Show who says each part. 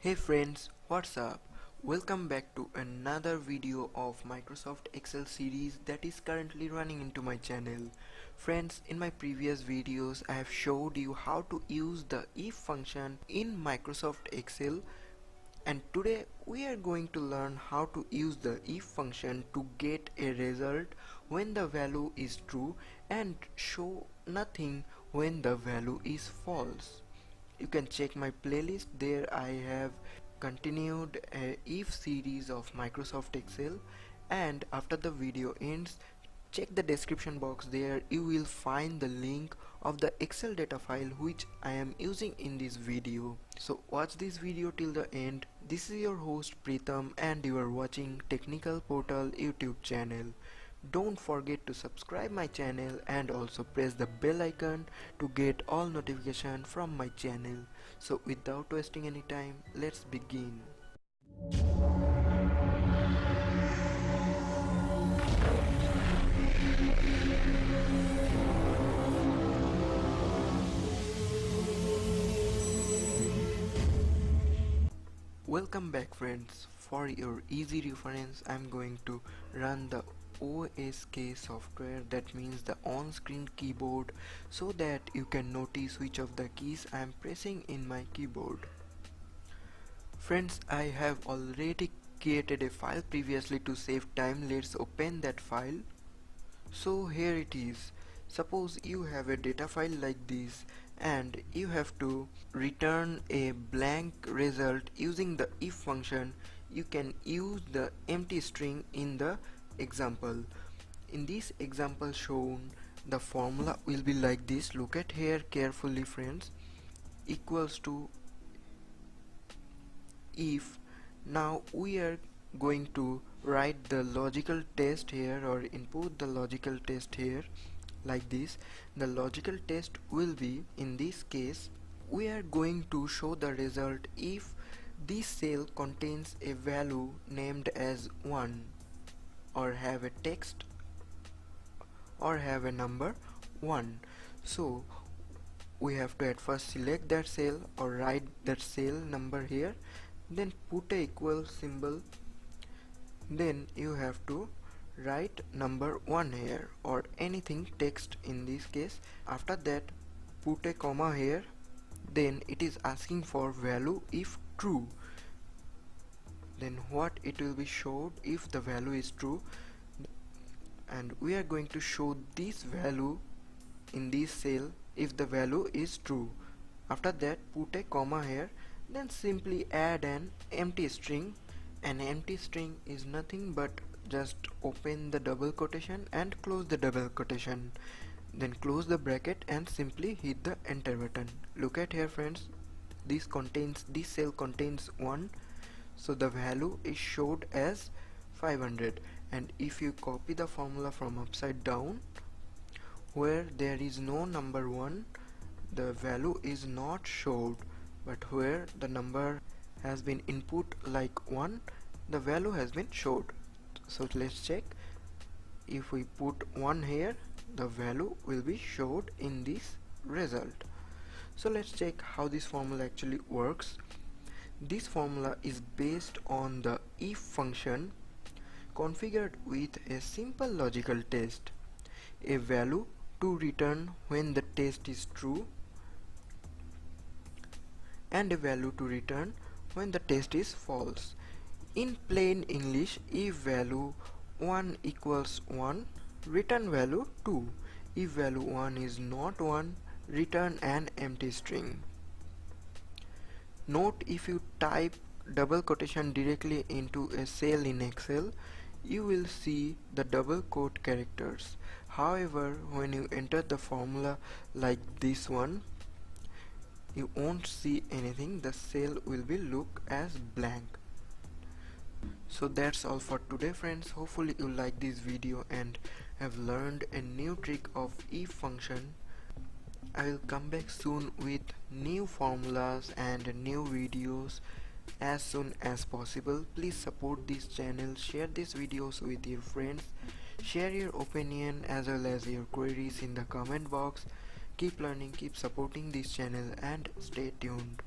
Speaker 1: Hey friends, what's up? Welcome back to another video of Microsoft Excel series that is currently running into my channel. Friends, in my previous videos I have showed you how to use the if function in Microsoft Excel, and today we are going to learn how to use the if function to get a result when the value is true and show nothing when the value is false. You can check my playlist. There I have continued a if series of Microsoft Excel, and after the video ends, check the description box. There you will find the link of the Excel data file which I am using in this video. So watch this video till the end. This is your host Pritam and you are watching Technical Portal YouTube channel. Don't forget to subscribe my channel and also press the bell icon to get all notification from my channel. So without wasting any time, let's begin. Welcome back friends. For your easy reference, I'm going to run the OSK software, that means the on-screen keyboard, so that you can notice which of the keys I am pressing in my keyboard. Friends, I have already created a file previously to save time. Let's open that file. So here it is. Suppose you have a data file like this and you have to return a blank result using the if function. You can use the empty string in the example. In this example shown, the formula will be like this. Look at here carefully friends. Equals to if. Now we are going to write the logical test here, or input the logical test here like this. The logical test will be, in this case, we are going to show the result if this cell contains a value named as 1, or have a text, or have a number 1. So we have to at first select that cell or write that cell number here, then put a equal symbol, then you have to write number 1 here or anything text in this case. After that put a comma here, then it is asking for value if true. Then what it will be showed if the value is true, and we are going to show this value in this cell if the value is true. After that put a comma here, then simply add an empty string. An empty string is nothing but just open the double quotation and close the double quotation, then close the bracket and simply hit the enter button. Look at here friends, this cell contains 1, so the value is showed as 500. And if you copy the formula from upside down, where there is no number 1, the value is not showed, but where the number has been input like 1, the value has been showed. So let's check. If we put 1 here, the value will be showed in this result. So let's check how this formula actually works. This formula is based on the if function configured with a simple logical test, a value to return when the test is true and a value to return when the test is false. In plain English, if value 1 equals 1, return value 2. If value 1 is not 1, return an empty string. Note, if you type double quotation directly into a cell in Excel, you will see the double quote characters. However, when you enter the formula like this one, you won't see anything. The cell will be look as blank. So that's all for today friends. Hopefully you like this video and have learned a new trick of if function. I will come back soon with new formulas and new videos as soon as possible. Please support this channel, share these videos with your friends, share your opinion as well as your queries in the comment box. Keep learning, keep supporting this channel and stay tuned.